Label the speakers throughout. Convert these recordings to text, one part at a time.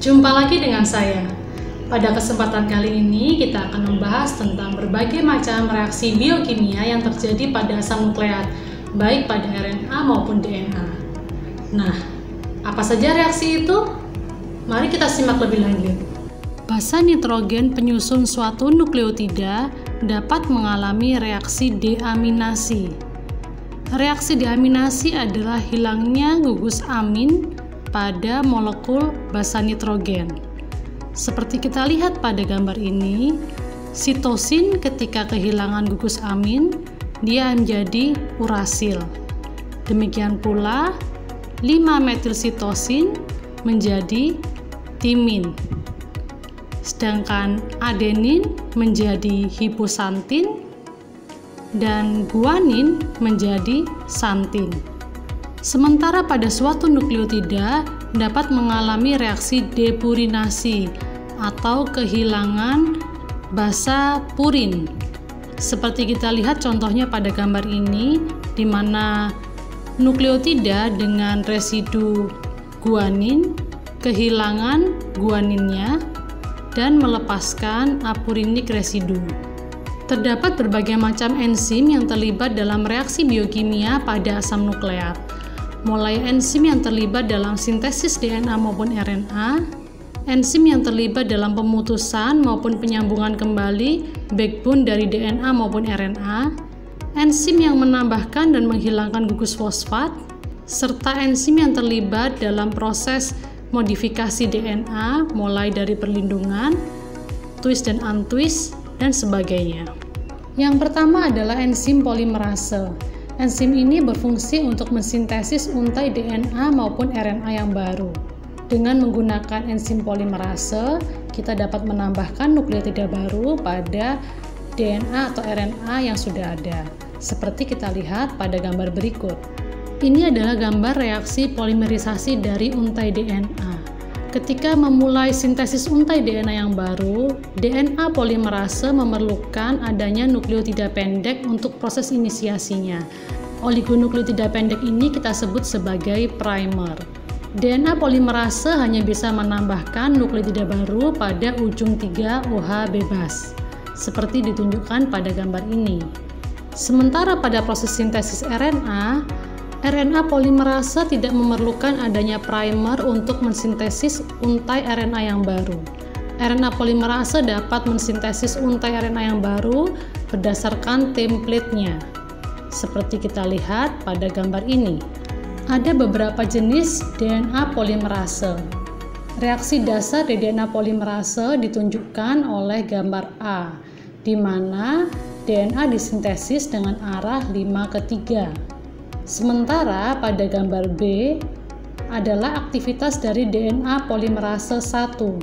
Speaker 1: Jumpa lagi dengan saya. Pada kesempatan kali ini kita akan membahas tentang berbagai macam reaksi biokimia yang terjadi pada asam nukleat, baik pada RNA maupun DNA. Nah, apa saja reaksi itu? Mari kita simak lebih lanjut. Basa nitrogen penyusun suatu nukleotida dapat mengalami reaksi deaminasi. Reaksi deaminasi adalah hilangnya gugus amin pada molekul basa nitrogen. Seperti kita lihat pada gambar ini, sitosin ketika kehilangan gugus amin, dia menjadi urasil. Demikian pula 5-metilsitosin menjadi timin. Sedangkan adenin menjadi hiposantin dan guanin menjadi santin. Sementara pada suatu nukleotida dapat mengalami reaksi depurinasi atau kehilangan basa purin. Seperti kita lihat contohnya pada gambar ini, di mana nukleotida dengan residu guanin kehilangan guaninnya dan melepaskan apurinik residu. Terdapat berbagai macam enzim yang terlibat dalam reaksi biokimia pada asam nukleat, mulai enzim yang terlibat dalam sintesis DNA maupun RNA, enzim yang terlibat dalam pemutusan maupun penyambungan kembali backbone dari DNA maupun RNA, enzim yang menambahkan dan menghilangkan gugus fosfat, serta enzim yang terlibat dalam proses modifikasi DNA mulai dari perlindungan, twist dan untwist, dan sebagainya. Yang pertama adalah enzim polimerase. Enzim ini berfungsi untuk mensintesis untai DNA maupun RNA yang baru. Dengan menggunakan enzim polimerase, kita dapat menambahkan nukleotida baru pada DNA atau RNA yang sudah ada. Seperti kita lihat pada gambar berikut. Ini adalah gambar reaksi polimerisasi dari untai DNA. Ketika memulai sintesis untai DNA yang baru, DNA polimerase memerlukan adanya nukleotida pendek untuk proses inisiasinya. Oligonukleotida pendek ini kita sebut sebagai primer. DNA polimerase hanya bisa menambahkan nukleotida baru pada ujung 3 OH bebas, seperti ditunjukkan pada gambar ini. Sementara pada proses sintesis RNA polimerase tidak memerlukan adanya primer untuk mensintesis untai RNA yang baru. RNA polimerase dapat mensintesis untai RNA yang baru berdasarkan template-nya. Seperti kita lihat pada gambar ini. Ada beberapa jenis DNA polimerase. Reaksi dasar di DNA polimerase ditunjukkan oleh gambar A, di mana DNA disintesis dengan arah 5:3. Sementara pada gambar B adalah aktivitas dari DNA polimerase 1.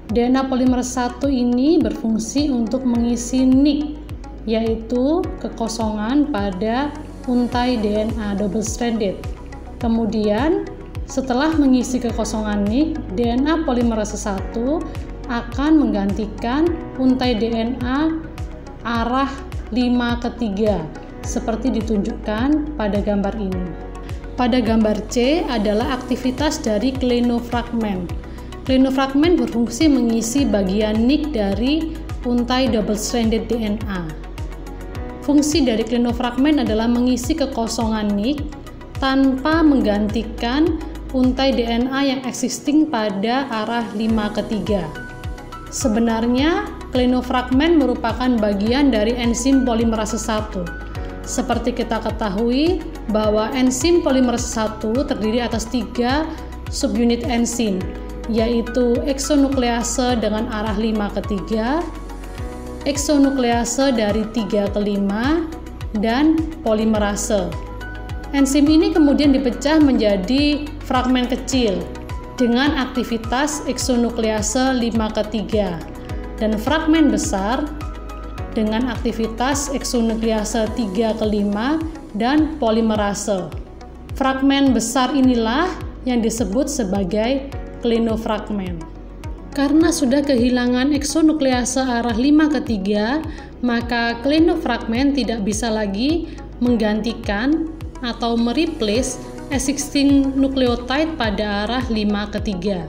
Speaker 1: DNA polimerase 1 ini berfungsi untuk mengisi nick, yaitu kekosongan pada untai DNA double stranded. Kemudian setelah mengisi kekosongan nick, DNA polimerase 1 akan menggantikan untai DNA arah 5:3 seperti ditunjukkan pada gambar ini. Pada gambar C adalah aktivitas dari klenofragmen. Klenofragmen berfungsi mengisi bagian nick dari untai double stranded DNA. Fungsi dari klenofragmen adalah mengisi kekosongan nick tanpa menggantikan untai DNA yang existing pada arah 5:3. Sebenarnya, klenofragmen merupakan bagian dari enzim polimerase 1. Seperti kita ketahui bahwa enzim polimerase 1 terdiri atas 3 subunit enzim, yaitu eksonuklease dengan arah 5:3, eksonuklease dari 3:5, dan polimerase. Enzim ini kemudian dipecah menjadi fragmen kecil dengan aktivitas eksonuklease 5:3 dan fragmen besar dengan aktivitas eksonuklease 3:5 dan polimerase. Fragmen besar inilah yang disebut sebagai klenofragmen. Karena sudah kehilangan eksonuklease arah 5:3, maka klenofragmen tidak bisa lagi menggantikan atau mereplace existing nucleotide pada arah 5:3.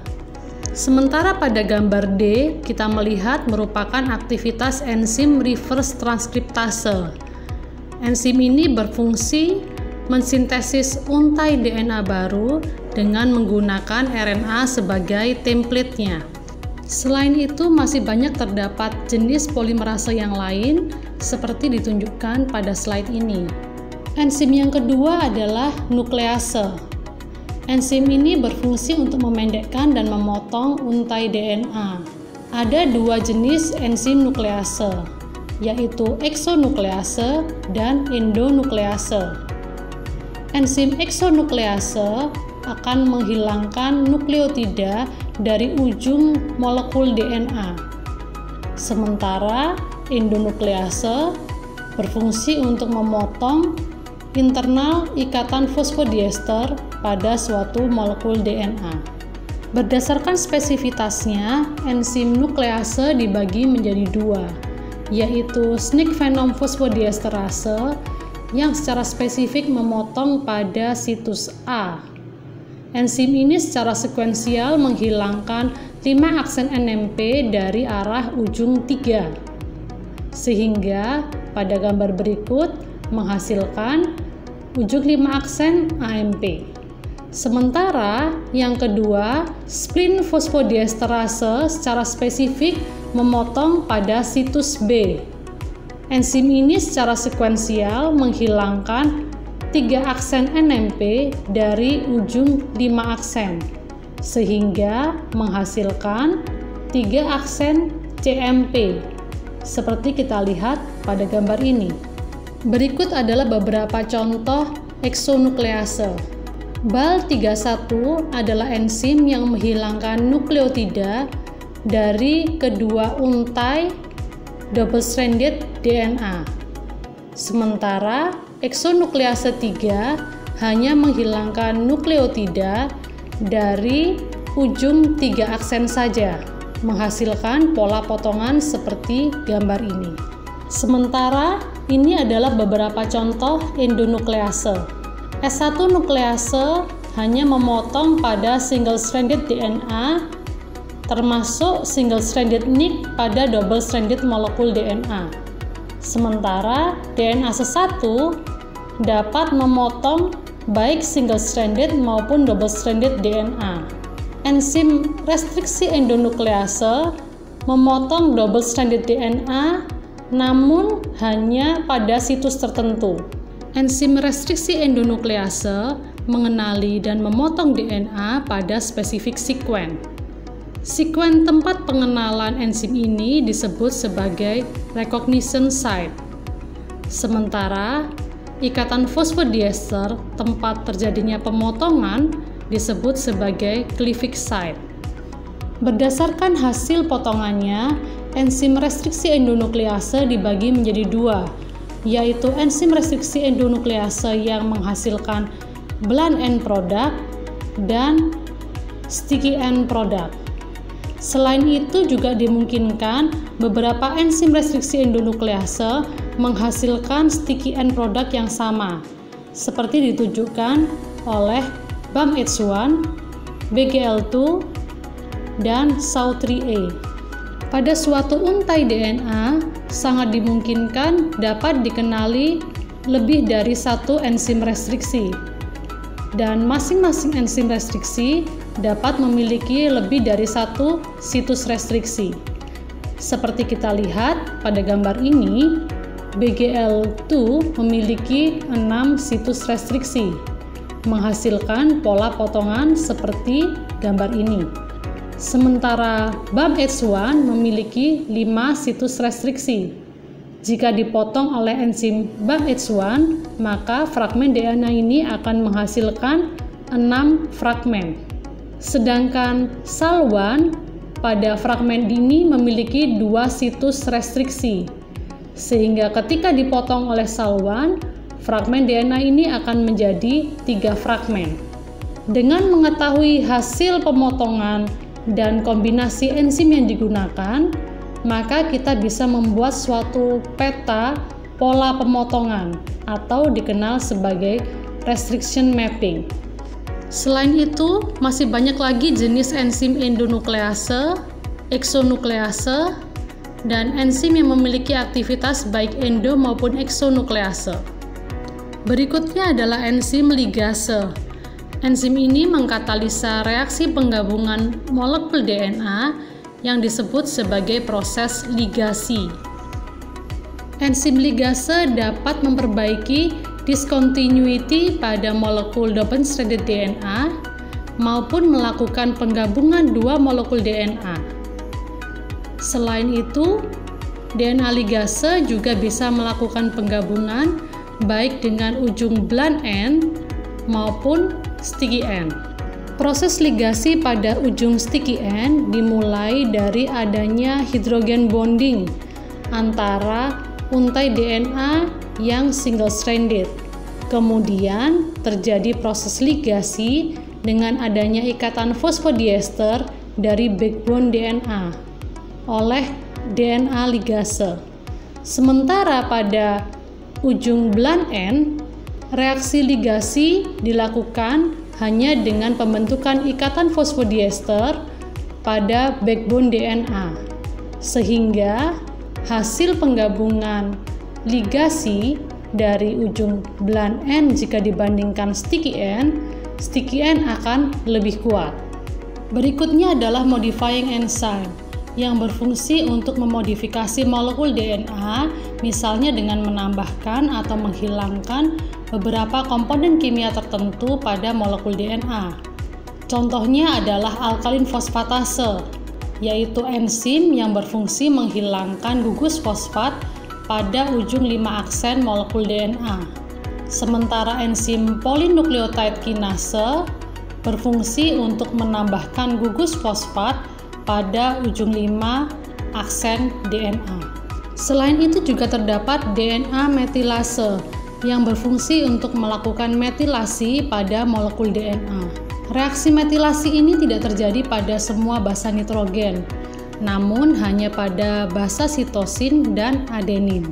Speaker 1: Sementara pada gambar D, kita melihat merupakan aktivitas enzim reverse transkriptase. Enzim ini berfungsi mensintesis untai DNA baru dengan menggunakan RNA sebagai template-nya. Selain itu, masih banyak terdapat jenis polimerase yang lain seperti ditunjukkan pada slide ini. Enzim yang kedua adalah nuklease. Enzim ini berfungsi untuk memendekkan dan memotong untai DNA. Ada dua jenis enzim nuklease, yaitu eksonuklease dan endonuklease. Enzim eksonuklease akan menghilangkan nukleotida dari ujung molekul DNA. Sementara endonuklease berfungsi untuk memotong internal ikatan fosfodiester pada suatu molekul DNA. Berdasarkan spesifitasnya, enzim nuklease dibagi menjadi dua, yaitu Schnick Venom fosfodiesterase yang secara spesifik memotong pada situs A. Enzim ini secara sekuensial menghilangkan 5 aksen NMP dari arah ujung 3, sehingga pada gambar berikut menghasilkan ujung 5 aksen AMP. Sementara yang kedua, spleen fosfodiesterase secara spesifik memotong pada situs B. Enzim ini secara sekuensial menghilangkan 3 aksen NMP dari ujung 5 aksen, sehingga menghasilkan 3 aksen CMP, seperti kita lihat pada gambar ini. Berikut adalah beberapa contoh eksonuklease. BAL31 adalah enzim yang menghilangkan nukleotida dari kedua untai double-stranded DNA. Sementara eksonuklease 3 hanya menghilangkan nukleotida dari ujung 3 aksen saja, menghasilkan pola potongan seperti gambar ini. Sementara ini adalah beberapa contoh endonuklease. S1 nuklease hanya memotong pada single-stranded DNA, termasuk single-stranded nick pada double-stranded molekul DNA. Sementara DNase 1 dapat memotong baik single-stranded maupun double-stranded DNA. Enzim restriksi endonuklease memotong double-stranded DNA namun hanya pada situs tertentu. Enzim restriksi endonuklease mengenali dan memotong DNA pada spesifik sekuen. Sekuen tempat pengenalan enzim ini disebut sebagai recognition site. Sementara ikatan fosfodiester tempat terjadinya pemotongan disebut sebagai cleavage site. Berdasarkan hasil potongannya, enzim restriksi endonuklease dibagi menjadi dua, yaitu enzim restriksi endonuklease yang menghasilkan blunt end product dan sticky end product. Selain itu juga dimungkinkan beberapa enzim restriksi endonuklease menghasilkan sticky end product yang sama, seperti ditunjukkan oleh BAMH1, BGL2, dan SAU3A. Pada suatu untai DNA, sangat dimungkinkan dapat dikenali lebih dari satu enzim restriksi, dan masing-masing enzim restriksi dapat memiliki lebih dari satu situs restriksi. Seperti kita lihat pada gambar ini, BGL2 memiliki 6 situs restriksi, menghasilkan pola potongan seperti gambar ini. Sementara BAMH1 memiliki 5 situs restriksi. Jika dipotong oleh enzim BAMH1, maka fragmen DNA ini akan menghasilkan 6 fragmen. Sedangkan SAL1 pada fragmen ini memiliki 2 situs restriksi. Sehingga ketika dipotong oleh SAL1, fragmen DNA ini akan menjadi 3 fragmen. Dengan mengetahui hasil pemotongan dan kombinasi enzim yang digunakan, maka kita bisa membuat suatu peta pola pemotongan atau dikenal sebagai restriction mapping. Selain itu, masih banyak lagi jenis enzim endonuklease, eksonuklease, dan enzim yang memiliki aktivitas baik endo maupun eksonuklease. Berikutnya adalah enzim ligase. Enzim ini mengkatalisa reaksi penggabungan molekul DNA yang disebut sebagai proses ligasi. Enzim ligase dapat memperbaiki discontinuity pada molekul double-stranded DNA maupun melakukan penggabungan dua molekul DNA. Selain itu, DNA ligase juga bisa melakukan penggabungan baik dengan ujung blunt end maupun sticky end. Proses ligasi pada ujung sticky end dimulai dari adanya hydrogen bonding antara untai DNA yang single-stranded. Kemudian terjadi proses ligasi dengan adanya ikatan fosfodiester dari backbone DNA oleh DNA ligase. Sementara pada ujung blunt end, reaksi ligasi dilakukan hanya dengan pembentukan ikatan fosfodiester pada backbone DNA, sehingga hasil penggabungan ligasi dari ujung blunt end jika dibandingkan sticky end akan lebih kuat. Berikutnya adalah modifying enzyme yang berfungsi untuk memodifikasi molekul DNA, misalnya dengan menambahkan atau menghilangkan beberapa komponen kimia tertentu pada molekul DNA. Contohnya adalah alkalin fosfatase, yaitu enzim yang berfungsi menghilangkan gugus fosfat pada ujung 5 aksen molekul DNA. Sementara enzim polinukleotide kinase berfungsi untuk menambahkan gugus fosfat pada ujung 5 aksen DNA. Selain itu juga terdapat DNA metilase yang berfungsi untuk melakukan metilasi pada molekul DNA. Reaksi metilasi ini tidak terjadi pada semua basa nitrogen, namun hanya pada basa sitosin dan adenin.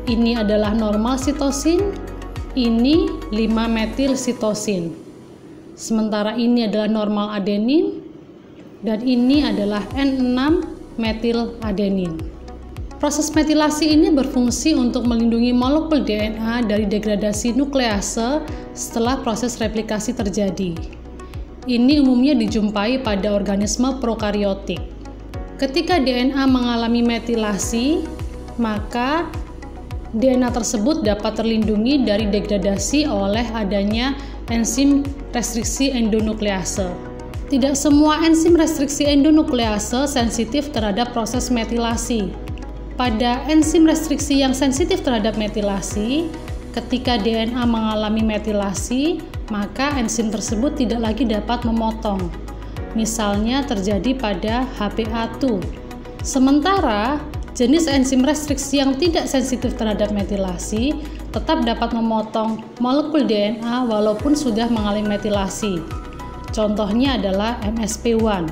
Speaker 1: Ini adalah normal sitosin, ini 5-metil sitosin. Sementara ini adalah normal adenin, dan ini adalah N6-metil adenin. Proses metilasi ini berfungsi untuk melindungi molekul DNA dari degradasi nuklease setelah proses replikasi terjadi. Ini umumnya dijumpai pada organisme prokariotik. Ketika DNA mengalami metilasi, maka DNA tersebut dapat terlindungi dari degradasi oleh adanya enzim restriksi endonuklease. Tidak semua enzim restriksi endonuklease sensitif terhadap proses metilasi. Pada enzim restriksi yang sensitif terhadap metilasi, ketika DNA mengalami metilasi, maka enzim tersebut tidak lagi dapat memotong. Misalnya terjadi pada HPA2. Sementara jenis enzim restriksi yang tidak sensitif terhadap metilasi tetap dapat memotong molekul DNA walaupun sudah mengalami metilasi. Contohnya adalah MSP1.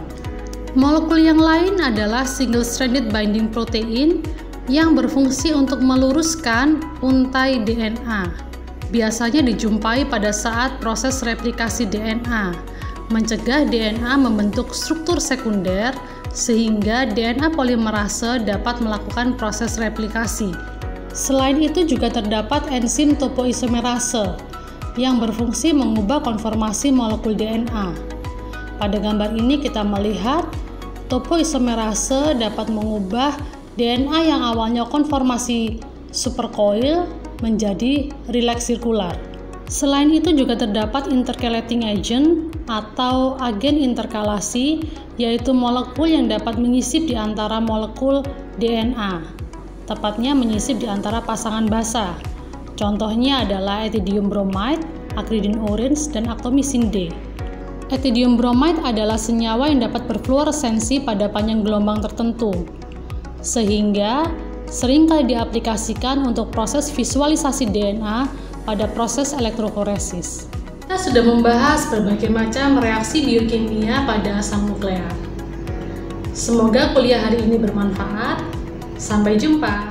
Speaker 1: Molekul yang lain adalah single-stranded binding protein yang berfungsi untuk meluruskan untai DNA. Biasanya dijumpai pada saat proses replikasi DNA, mencegah DNA membentuk struktur sekunder sehingga DNA polimerase dapat melakukan proses replikasi. Selain itu juga terdapat enzim topoisomerase yang berfungsi mengubah konformasi molekul DNA. Pada gambar ini kita melihat topoisomerase dapat mengubah DNA yang awalnya konformasi supercoil menjadi relax sirkular. Selain itu juga terdapat intercalating agent atau agen interkalasi, yaitu molekul yang dapat menyisip di antara molekul DNA, tepatnya menyisip di antara pasangan basa. Contohnya adalah ethidium bromide, acridine orange, dan actomycin D. Ethidium bromide adalah senyawa yang dapat berfluoresensi pada panjang gelombang tertentu, sehingga seringkali diaplikasikan untuk proses visualisasi DNA pada proses elektroforesis. Kita sudah membahas berbagai macam reaksi biokimia pada asam nukleat. Semoga kuliah hari ini bermanfaat. Sampai jumpa.